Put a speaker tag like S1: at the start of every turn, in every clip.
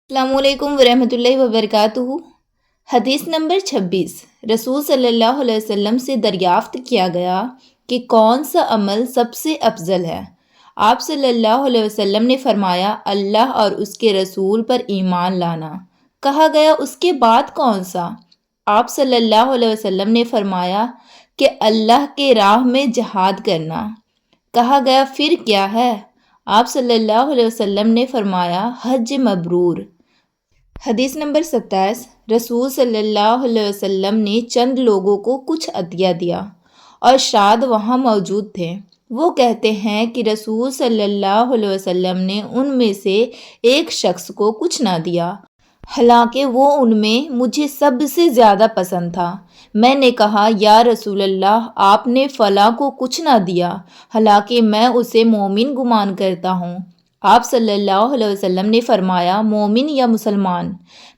S1: السلام علیکم ورحمۃ اللہ وبرکاتہ۔ حدیث نمبر 26۔ رسول صلی اللہ علیہ وسلم سے دریافت کیا گیا کہ کون سا عمل سب سے افضل ہے؟ آپ صلی اللہ علیہ وسلم نے فرمایا، اللہ اور اس کے رسول پر ایمان لانا۔ کہا گیا، اس کے بعد کون سا؟ آپ صلی اللہ علیہ وسلم نے فرمایا کہ اللہ کے راہ میں جہاد کرنا۔ کہا گیا، پھر کیا ہے؟ آپ صلی اللہ علیہ وسلم نے فرمایا، حج مبرور۔ حدیث نمبر 27۔ رسول صلی اللہ علیہ وسلم نے چند لوگوں کو کچھ عطیہ دیا اور شاد وہاں موجود تھے۔ وہ کہتے ہیں کہ رسول صلی اللہ علیہ وسلم نے ان میں سے ایک شخص کو کچھ نہ دیا، حالانکہ وہ ان میں مجھے سب سے زیادہ پسند تھا۔ میں نے کہا، یا رسول اللہ، آپ نے فلاں کو کچھ نہ دیا، حالانکہ میں اسے مومن گمان کرتا ہوں۔ آپ صلی اللہ علیہ وسلم نے فرمایا، مومن یا مسلمان؟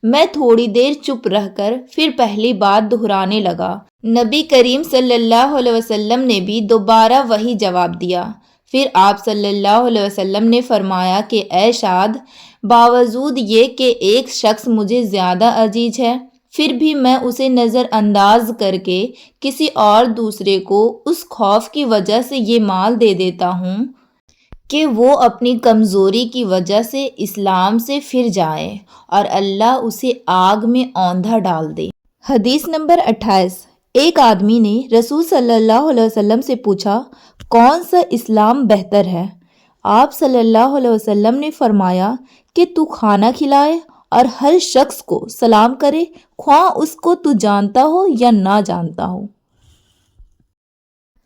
S1: میں تھوڑی دیر چپ رہ کر پھر پہلی بات دہرانے لگا۔ نبی کریم صلی اللہ علیہ وسلم نے بھی دوبارہ وہی جواب دیا۔ پھر آپ صلی اللہ علیہ وسلم نے فرمایا کہ اے شاد، باوجود یہ کہ ایک شخص مجھے زیادہ عزیز ہے، پھر بھی میں اسے نظر انداز کر کے کسی اور دوسرے کو اس خوف کی وجہ سے یہ مال دے دیتا ہوں کہ وہ اپنی کمزوری کی وجہ سے اسلام سے پھر جائے اور اللہ اسے آگ میں اوندھا ڈال دے۔ حدیث نمبر 28۔ ایک آدمی نے رسول صلی اللہ علیہ وسلم سے پوچھا، کون سا اسلام بہتر ہے؟ آپ صلی اللہ علیہ وسلم نے فرمایا کہ تو کھانا کھلائے اور ہر شخص کو سلام کرے، خواہ اس کو تو جانتا ہو یا نہ جانتا ہو۔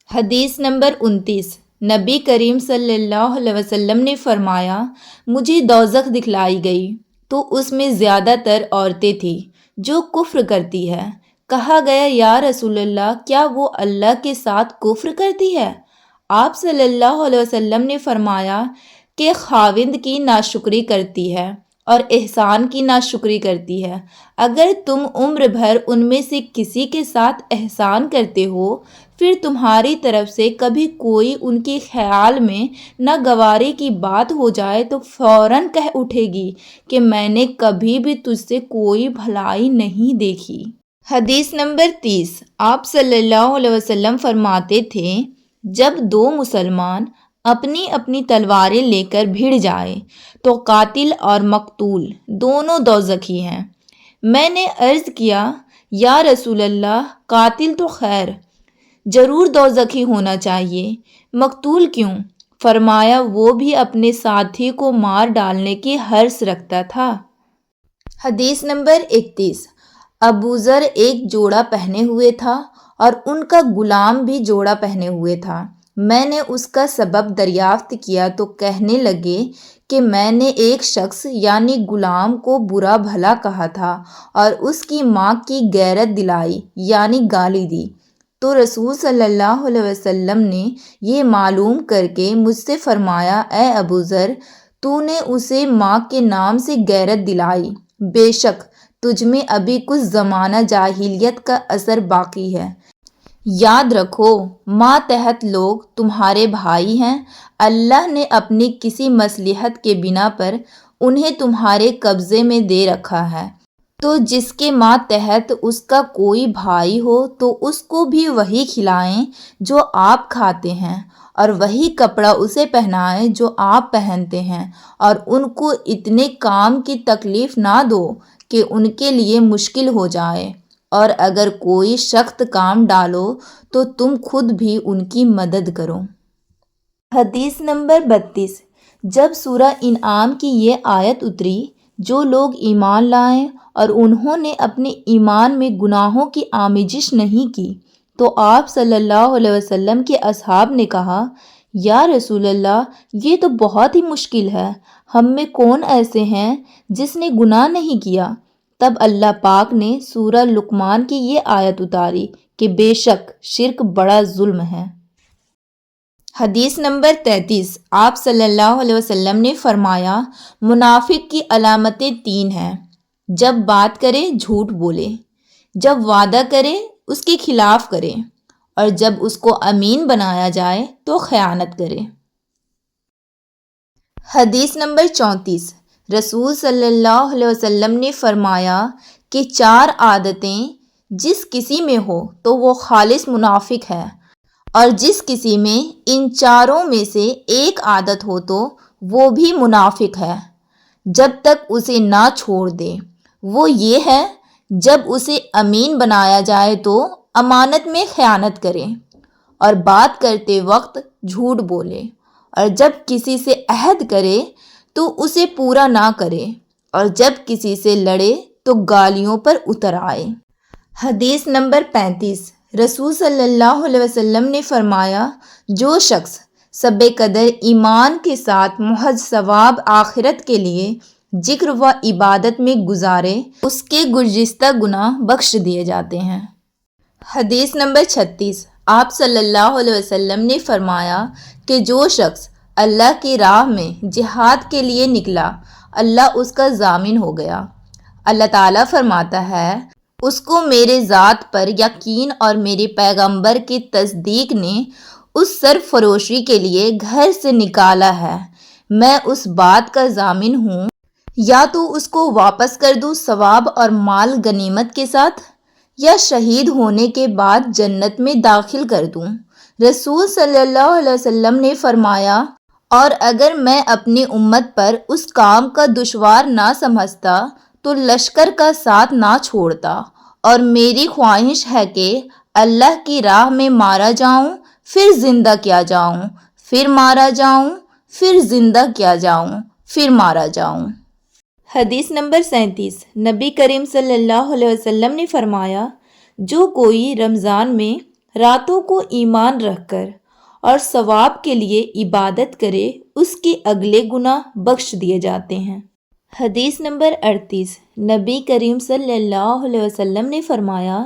S1: حدیث نمبر 29۔ نبی کریم صلی اللہ علیہ وسلم نے فرمایا، مجھے دوزخ دکھلائی گئی تو اس میں زیادہ تر عورتیں تھیں جو کفر کرتی ہے۔ کہا گیا، یا رسول اللہ، کیا وہ اللہ کے ساتھ کفر کرتی ہے؟ آپ صلی اللہ علیہ وسلم نے فرمایا کہ خاوند کی ناشکری کرتی ہے اور احسان کی ناشکری کرتی ہے۔ اگر تم عمر بھر ان میں سے کسی کے ساتھ احسان کرتے ہو، پھر تمہاری طرف سے کبھی کوئی ان کے خیال میں ناگواری کی بات ہو جائے تو فوراً کہہ اٹھے گی کہ میں نے کبھی بھی تجھ سے کوئی بھلائی نہیں دیکھی۔ حدیث نمبر 30۔ آپ صلی اللہ علیہ وسلم فرماتے تھے، جب دو مسلمان اپنی اپنی تلواریں لے کر بھڑ جائیں تو قاتل اور مقتول دونوں دوزخی ہیں۔ میں نے عرض کیا، یا رسول اللہ، قاتل تو خیر ضرور دوزخی ہونا چاہیے، مقتول کیوں؟ فرمایا، وہ بھی اپنے ساتھی کو مار ڈالنے کی حرص رکھتا تھا۔ حدیث نمبر 31۔ ابو ذر ایک جوڑا پہنے ہوئے تھا اور ان کا غلام بھی جوڑا پہنے ہوئے تھا۔ میں نے اس کا سبب دریافت کیا تو کہنے لگے کہ میں نے ایک شخص یعنی غلام کو برا بھلا کہا تھا اور اس کی ماں کی غیرت دلائی یعنی گالی دی۔ تو رسول صلی اللہ علیہ وسلم نے یہ معلوم کر کے مجھ سے فرمایا، اے ابو ذر، تو نے اسے ماں کے نام سے غیرت دلائی، بے شک تجھ میں ابھی کچھ زمانہ جاہلیت کا اثر باقی ہے۔ یاد رکھو، ماتحت لوگ تمہارے بھائی ہیں، اللہ نے اپنی کسی مصلحت کے بنا پر انہیں تمہارے قبضے میں دے رکھا ہے، تو جس کے ماتحت اس کا کوئی بھائی ہو تو اس کو بھی وہی کھلائیں جو آپ کھاتے ہیں اور وہی کپڑا اسے پہنائیں جو آپ پہنتے ہیں، اور ان کو اتنے کام کی تکلیف نہ دو کہ ان کے لیے مشکل ہو جائے، اور اگر کوئی سخت کام ڈالو تو تم خود بھی ان کی مدد کرو۔ حدیث نمبر 32۔ جب سورہ انعام کی یہ آیت اتری، جو لوگ ایمان لائیں اور انہوں نے اپنے ایمان میں گناہوں کی آمیزش نہیں کی، تو آپ صلی اللہ علیہ وسلم کے اصحاب نے کہا، یا رسول اللہ، یہ تو بہت ہی مشکل ہے، ہم میں کون ایسے ہیں جس نے گناہ نہیں کیا؟ تب اللہ پاک نے سورہ لقمان کی یہ آیت اتاری کہ بے شک شرک بڑا ظلم ہے۔ حدیث نمبر 33۔ آپ صلی اللہ علیہ وسلم نے فرمایا، منافق کی علامتیں 3 ہیں، جب بات کرے جھوٹ بولے، جب وعدہ کرے اس کے خلاف کرے، اور جب اس کو امین بنایا جائے تو خیانت کرے۔ حدیث نمبر 34۔ رسول صلی اللہ علیہ وسلم نے فرمایا کہ 4 عادتیں جس کسی میں ہو تو وہ خالص منافق ہے، اور جس کسی میں ان 4 میں سے ایک عادت ہو تو وہ بھی منافق ہے جب تک اسے نہ چھوڑ دے۔ وہ یہ ہے، جب اسے امین بنایا جائے تو امانت میں خیانت کرے، اور بات کرتے وقت جھوٹ بولے، اور جب کسی سے عہد کرے تو اسے پورا نہ کرے، اور جب کسی سے لڑے تو گالیوں پر اتر آئے۔ حدیث نمبر 35۔ رسول صلی اللہ علیہ وسلم نے فرمایا، جو شخص سب قدر ایمان کے ساتھ محض ثواب آخرت کے لیے ذکر و عبادت میں گزارے، اس کے گزشتہ گناہ بخش دیے جاتے ہیں۔ حدیث نمبر 36۔ آپ صلی اللہ علیہ وسلم نے فرمایا کہ جو شخص اللہ کی راہ میں جہاد کے لیے نکلا، اللہ اس کا ضامن ہو گیا۔ اللہ تعالیٰ فرماتا ہے، اس کو میرے ذات پر یقین اور میرے پیغمبر کی تصدیق نے اس سرفروشی کے لیے گھر سے نکالا ہے، میں اس بات کا ضامن ہوں، یا تو اس کو واپس کر دوں ثواب اور مال غنیمت کے ساتھ، یا شہید ہونے کے بعد جنت میں داخل کر دوں۔ رسول صلی اللہ علیہ وسلم نے فرمایا، اور اگر میں اپنی امت پر اس کام کا دشوار نہ سمجھتا تو لشکر کا ساتھ نہ چھوڑتا، اور میری خواہش ہے کہ اللہ کی راہ میں مارا جاؤں، پھر زندہ کیا جاؤں، پھر مارا جاؤں، پھر زندہ کیا جاؤں، پھر مارا جاؤں۔ حدیث نمبر 37۔ نبی کریم صلی اللہ علیہ وسلم نے فرمایا، جو کوئی رمضان میں راتوں کو ایمان رکھ کر اور ثواب کے لیے عبادت کرے، اس کے اگلے گناہ بخش دیے جاتے ہیں۔ حدیث نمبر 38۔ نبی کریم صلی اللہ علیہ وسلم نے فرمایا،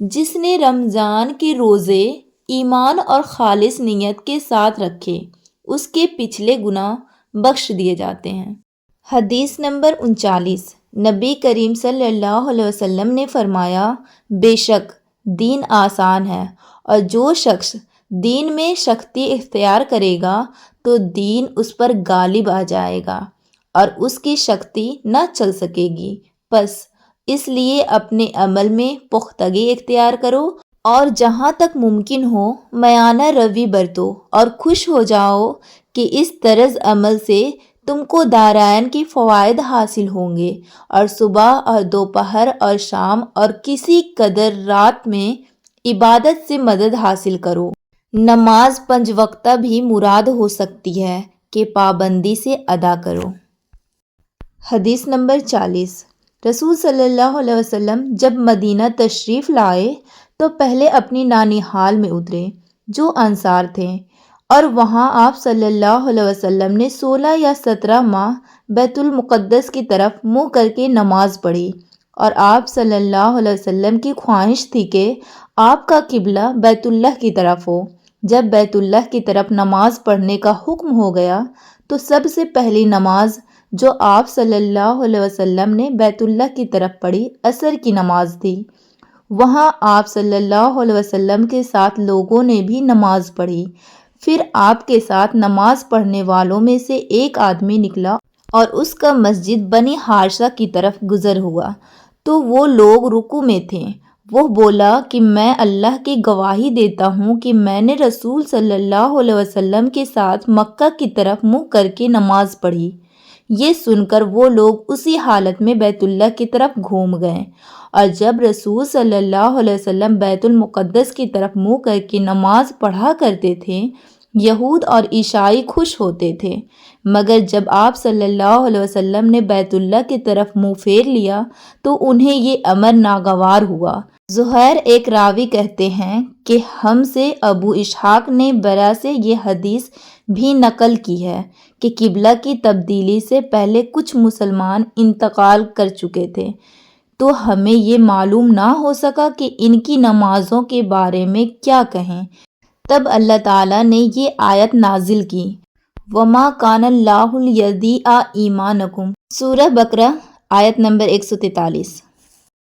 S1: جس نے رمضان کے روزے ایمان اور خالص نیت کے ساتھ رکھے، اس کے پچھلے گناہ بخش دیے جاتے ہیں۔ حدیث نمبر 39۔ نبی کریم صلی اللہ علیہ وسلم نے فرمایا، بے شک دین آسان ہے، اور جو شخص دین میں سختی اختیار کرے گا تو دین اس پر غالب آ جائے گا اور اس کی سختی نہ چل سکے گی، بس اس لیے اپنے عمل میں پختگی اختیار کرو، اور جہاں تک ممکن ہو میانہ روی برتو، اور خوش ہو جاؤ کہ اس طرز عمل سے تم کو دارائن کی فوائد حاصل ہوں گے، اور صبح اور دوپہر اور شام اور کسی قدر رات میں عبادت سے مدد حاصل کرو۔ نماز 5 وقتہ بھی مراد ہو سکتی ہے کہ پابندی سے ادا کرو۔ حدیث نمبر 40۔ رسول صلی اللہ علیہ وسلم جب مدینہ تشریف لائے تو پہلے اپنی نانیہال میں اترے جو انصار تھے، اور وہاں آپ صلی اللہ علیہ وسلم نے 16 یا 17 ماہ بیت المقدس کی طرف منہ کر کے نماز پڑھی، اور آپ صلی اللہ علیہ وسلم کی خواہش تھی کہ آپ کا قبلہ بیت اللہ کی طرف ہو۔ جب بیت اللہ کی طرف نماز پڑھنے کا حکم ہو گیا تو سب سے پہلی نماز جو آپ صلی اللہ علیہ وسلم نے بیت اللہ کی طرف پڑھی عصر کی نماز تھی۔ وہاں آپ صلی اللہ علیہ وسلم کے ساتھ لوگوں نے بھی نماز پڑھی۔ پھر آپ کے ساتھ نماز پڑھنے والوں میں سے ایک آدمی نکلا اور اس کا مسجد بنی حارثہ کی طرف گزر ہوا تو وہ لوگ رکوع میں تھے۔ وہ بولا کہ میں اللہ کی گواہی دیتا ہوں کہ میں نے رسول صلی اللہ علیہ وسلم کے ساتھ مکہ کی طرف منہ کر کے نماز پڑھی۔ یہ سن کر وہ لوگ اسی حالت میں بیت اللہ کی طرف گھوم گئے، اور جب رسول صلی اللہ علیہ وسلم بیت المقدس کی طرف منہ کر کے نماز پڑھا کرتے تھے، یہود اور عیسائی خوش ہوتے تھے، مگر جب آپ صلی اللہ علیہ وسلم نے بیت اللہ کی طرف منہ پھیر لیا تو انہیں یہ امر ناگوار ہوا۔ زہیر ایک راوی کہتے ہیں کہ ہم سے ابو اسحاق نے برا سے یہ حدیث بھی نقل کی ہے کہ قبلہ کی تبدیلی سے پہلے کچھ مسلمان انتقال کر چکے تھے، تو ہمیں یہ معلوم نہ ہو سکا کہ ان کی نمازوں کے بارے میں کیا کہیں۔ تب اللہ تعالیٰ نے یہ آیت نازل کی، وَمَا كَانَ اللَّهُ لِيُضِيعَ إِيمَانَكُمْ، سورہ بقرہ آیت نمبر 143۔